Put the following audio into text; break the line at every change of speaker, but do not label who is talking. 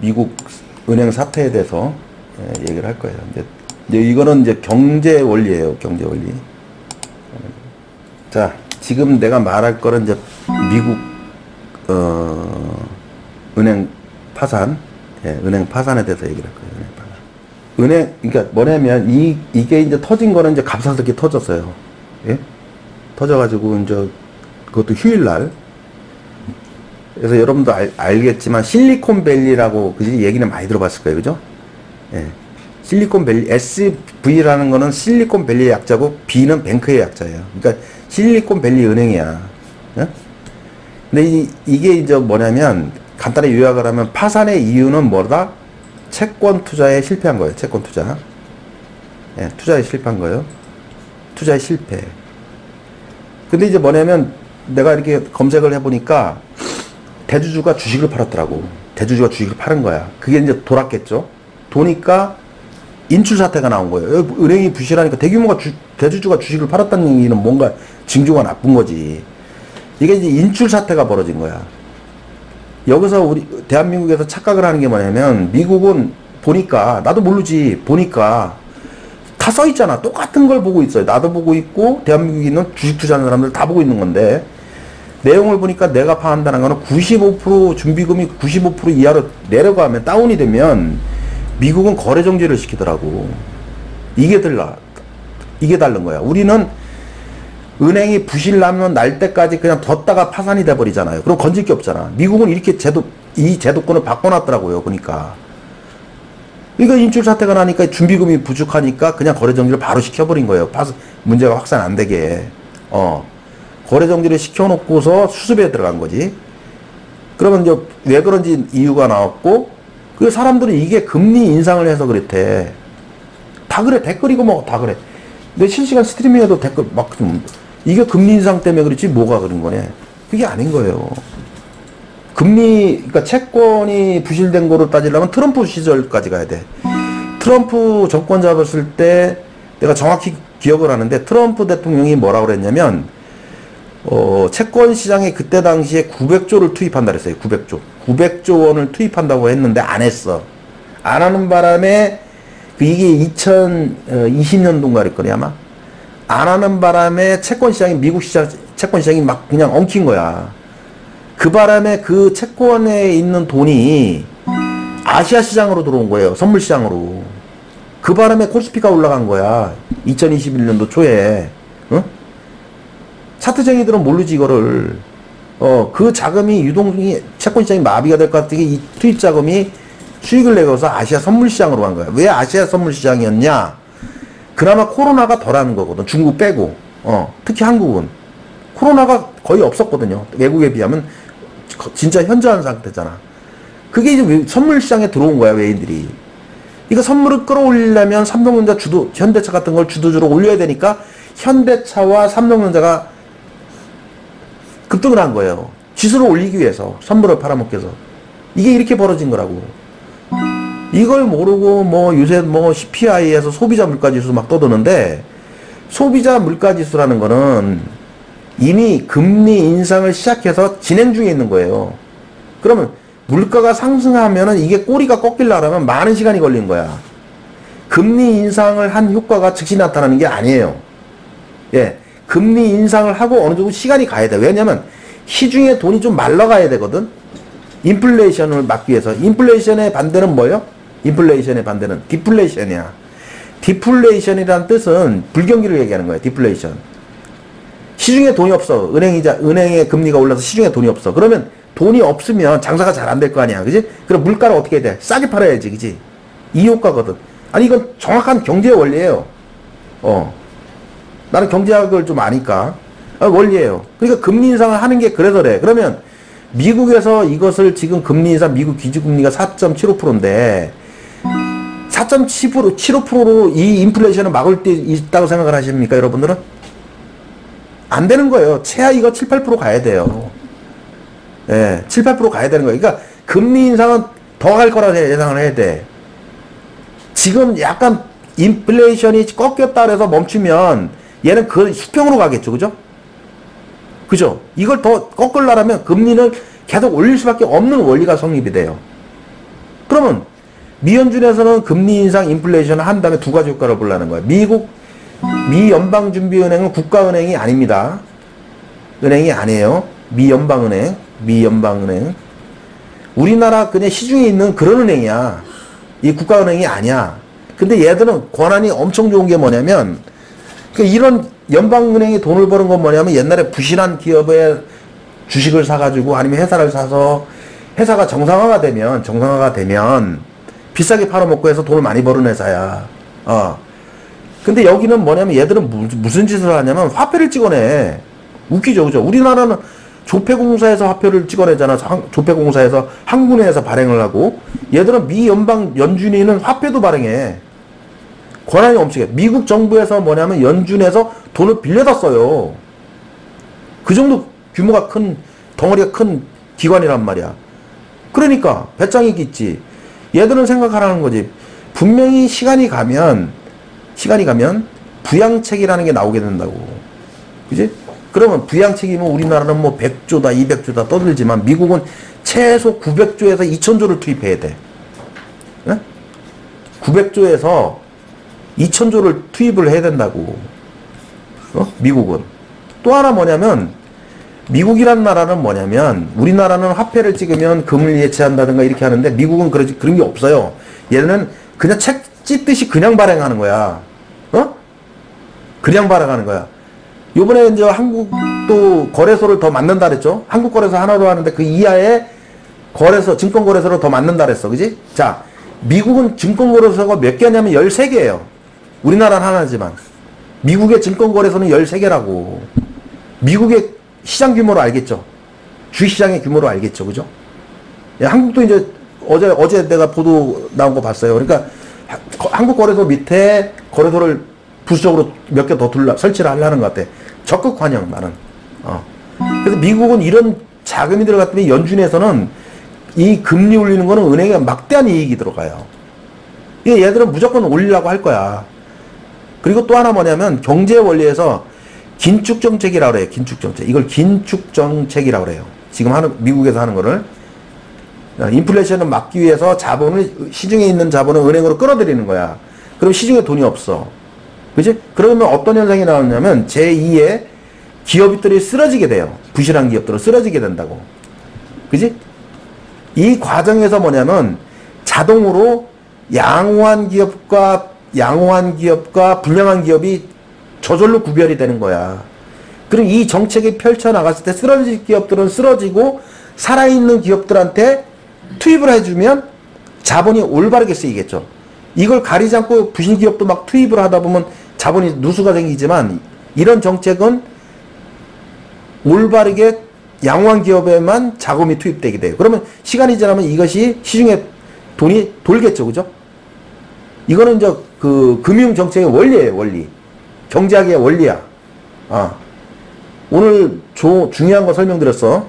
미국 은행 사태에 대해서 얘기를 할 거예요. 이제 이거는 이제 경제 원리예요. 경제 원리. 자, 지금 내가 말할 거는 이제 미국 은행 파산, 은행 파산에 대해서 얘기를 할 거예요. 그러니까 뭐냐면 이게 이제 터진 거는 이제 갑작스럽게 터졌어요. 예? 터져가지고 이제 그것도 휴일날. 그래서 여러분도 알겠지만 실리콘밸리라고 그지 얘기는 많이 들어봤을 거예요, 그죠? 예. 실리콘밸리 SV라는 거는 실리콘밸리의 약자고 B는 뱅크의 약자예요. 그러니까 실리콘밸리 은행이야. 예? 근데 이게 이제 뭐냐면 간단히 요약을 하면 파산의 이유는 뭐다? 채권 투자에 실패한 거예요. 채권 투자. 예, 투자에 실패한 거예요. 투자에 실패. 근데 이제 뭐냐면 내가 이렇게 검색을 해보니까 대주주가 주식을 팔았더라고. 대주주가 주식을 파는 거야. 그게 이제 돌았겠죠. 도니까 인출 사태가 나온 거예요. 은행이 부실하니까 대주주가 주식을 팔았다는 얘기는 뭔가 징조가 나쁜 거지. 이게 이제 인출 사태가 벌어진 거야. 여기서 우리 대한민국에서 착각을 하는 게 뭐냐면 미국은 보니까 나도 모르지 보니까 다 써 있잖아. 똑같은 걸 보고 있어요. 나도 보고 있고 대한민국에 있는 주식 투자하는 사람들 다 보고 있는 건데 내용을 보니까 내가 판단한 거는 95% 준비금이 95% 이하로 내려가면 다운이 되면 미국은 거래 정지를 시키더라고. 이게 다른 거야. 우리는 은행이 부실나면 날 때까지 그냥 뒀다가 파산이 돼버리잖아요. 그럼 건질 게 없잖아. 미국은 이렇게 이 제도권을 바꿔놨더라고요. 보니까. 그러니까 인출 사태가 나니까 준비금이 부족하니까 그냥 거래 정지를 바로 시켜버린 거예요. 문제가 확산 안 되게. 거래 정지를 시켜놓고서 수습에 들어간 거지. 그러면 이제 왜 그런지 이유가 나왔고, 그 사람들은 이게 금리 인상을 해서 그랬대. 다 그래. 댓글이고 뭐 다 그래. 근데 실시간 스트리밍에도 댓글 막 이게 금리 인상 때문에 그렇지 뭐가 그런 거네. 그게 아닌 거예요. 그러니까 채권이 부실된 거로 따지려면 트럼프 시절까지 가야 돼. 트럼프 정권 잡았을 때 내가 정확히 기억을 하는데 트럼프 대통령이 뭐라고 그랬냐면 채권 시장에 그때 당시에 900조를 투입한다 그랬어요. 900조 원을 투입한다고 했는데 안 했어. 안 하는 바람에 이게 2020년도인가 그랬거든요, 아마. 안 하는 바람에 미국 채권 시장이 막 그냥 엉킨 거야. 그 바람에 그 채권에 있는 돈이 아시아 시장으로 들어온 거예요. 선물 시장으로. 그 바람에 코스피가 올라간 거야. 2021년도 초에. 어? 차트쟁이들은 모르지, 이거를. 그 자금이 채권 시장이 마비가 될 것 같으니 이 투입 자금이 수익을 내고서 아시아 선물 시장으로 간 거야. 왜 아시아 선물 시장이었냐? 그나마 코로나가 덜하는 거거든. 중국 빼고. 특히 한국은. 코로나가 거의 없었거든요. 외국에 비하면 진짜 현저한 상태잖아. 그게 이제 선물 시장에 들어온 거야, 외인들이. 이거 선물을 끌어올리려면 삼성전자 현대차 같은 걸 주도주로 올려야 되니까 현대차와 삼성전자가 급등을 한 거예요. 지수를 올리기 위해서. 선물을 팔아먹기 위해서. 이게 이렇게 벌어진 거라고. 이걸 모르고 요새 CPI에서 소비자 물가지수 막 떠드는데 소비자 물가지수라는 거는 이미 금리 인상을 시작해서 진행 중에 있는 거예요. 그러면 물가가 상승하면은 이게 꼬리가 꺾이려면 많은 시간이 걸리는 거야. 금리 인상을 한 효과가 즉시 나타나는 게 아니에요. 예. 금리 인상을 하고 어느 정도 시간이 가야 돼. 왜냐면 시중에 돈이 좀 말라가야 되거든. 인플레이션을 막기 위해서. 인플레이션의 반대는 뭐예요? 인플레이션의 반대는 디플레이션이야. 디플레이션이라는 뜻은 불경기를 얘기하는 거야. 디플레이션. 시중에 돈이 없어. 은행의 금리가 올라서 시중에 돈이 없어. 그러면 돈이 없으면 장사가 잘 안 될 거 아니야. 그지? 그럼 물가를 어떻게 해야 돼? 싸게 팔아야지. 그지? 이 효과거든. 아니, 이건 정확한 경제 원리예요. 나는 경제학을 좀 아니까. 원리예요. 그러니까 금리 인상을 하는 게 그래서래. 그러면 미국에서 이것을 지금 금리 인상, 미국 기준금리가 4.75%인데 4.75%로 이 인플레이션을 막을 때 있다고 생각을 하십니까, 여러분들은? 안 되는 거예요. 최하 이거 7, 8% 가야 돼요. 예, 7, 8% 가야 되는 거예요. 그러니까 금리 인상은 더 갈 거라 예상을 해야 돼. 지금 약간 인플레이션이 꺾였다 그래서 멈추면 얘는 그 수평으로 가겠죠. 그죠? 그죠? 이걸 더 꺾으려면 금리는 계속 올릴 수밖에 없는 원리가 성립이 돼요. 그러면 미연준에서는 금리 인상, 인플레이션을 한 다음에 두 가지 효과를 보려는 거예요. 미 연방준비은행은 국가은행이 아닙니다. 은행이 아니에요. 미 연방은행. 우리나라 그냥 시중에 있는 그런 은행이야. 이 국가은행이 아니야. 근데 얘들은 권한이 엄청 좋은 게 뭐냐면, 이런 연방은행이 돈을 버는 건 뭐냐면 옛날에 부실한 기업의 주식을 사가지고 아니면 회사를 사서 회사가 정상화가 되면 비싸게 팔아먹고 해서 돈을 많이 버는 회사야. 근데 여기는 뭐냐면 얘들은 무슨 짓을 하냐면 화폐를 찍어내. 웃기죠, 그죠? 우리나라는 조폐공사에서 화폐를 찍어내잖아. 조폐공사에서 한국은행에서 발행을 하고, 얘들은 미 연방 연준위는 화폐도 발행해. 권한이 엄청해. 미국 정부에서 뭐냐면 연준에서 돈을 빌려다 써요. 그 정도 규모가 큰, 덩어리가 큰 기관이란 말이야. 그러니까 배짱이 있지. 얘들은 생각하라는 거지. 분명히 시간이 가면 부양책이라는 게 나오게 된다고. 그지? 그러면 부양책이면 우리나라는 뭐 100조다 200조다 떠들지만 미국은 최소 900조에서 2000조를 투입해야 돼. 네? 900조에서 2000조를 투입을 해야 된다고. 미국은. 또 하나 뭐냐면, 미국이란 나라는 뭐냐면, 우리나라는 화폐를 찍으면 금을 예치한다든가 이렇게 하는데, 미국은 그런 게 없어요. 얘는 그냥 책 찢듯이 그냥 발행하는 거야. 그냥 발행하는 거야. 요번에 이제 한국도 거래소를 더 만든다 그랬죠? 한국 거래소 하나로 하는데 그 이하의 증권거래소를 더 만든다 그랬어. 그지? 자, 미국은 증권거래소가 몇 개냐면 13개예요. 우리나라는 하나지만. 미국의 증권거래소는 13개라고. 미국의 시장 규모로 알겠죠? 주식시장의 규모로 알겠죠? 그죠? 야, 한국도 이제 어제 내가 보도 나온 거 봤어요. 그러니까 한국 거래소 밑에 거래소를 부수적으로 몇 개 더 설치를 하려는 것 같아. 적극 환영, 나는. 그래서 미국은 이런 자금이 들어갔더니 연준에서는 이 금리 올리는 거는 은행에 막대한 이익이 들어가요. 얘들은 무조건 올리려고 할 거야. 그리고 또 하나 뭐냐면 경제 원리에서 긴축정책이라고 그래요. 긴축정책. 이걸 긴축정책이라고 그래요. 지금 미국에서 하는 거를. 인플레이션을 막기 위해서 시중에 있는 자본을 은행으로 끌어들이는 거야. 그럼 시중에 돈이 없어. 그지? 그러면 어떤 현상이 나오냐면 제2의 기업들이 쓰러지게 돼요. 부실한 기업들은 쓰러지게 된다고. 그지? 이 과정에서 뭐냐면 자동으로 양호한 기업과 불량한 기업이 저절로 구별이 되는 거야. 그럼 이 정책이 펼쳐나갔을 때 쓰러질 기업들은 쓰러지고 살아있는 기업들한테 투입을 해주면 자본이 올바르게 쓰이겠죠. 이걸 가리지 않고 부실 기업도 막 투입을 하다 보면 자본이 누수가 생기지만 이런 정책은 올바르게 양호한 기업에만 자금이 투입되게 돼요. 그러면 시간이 지나면 이것이 시중에 돈이 돌겠죠. 그죠? 이거는 이제 그 금융정책의 원리예요. 원리. 경제학의 원리야. 오늘 중요한 거 설명드렸어.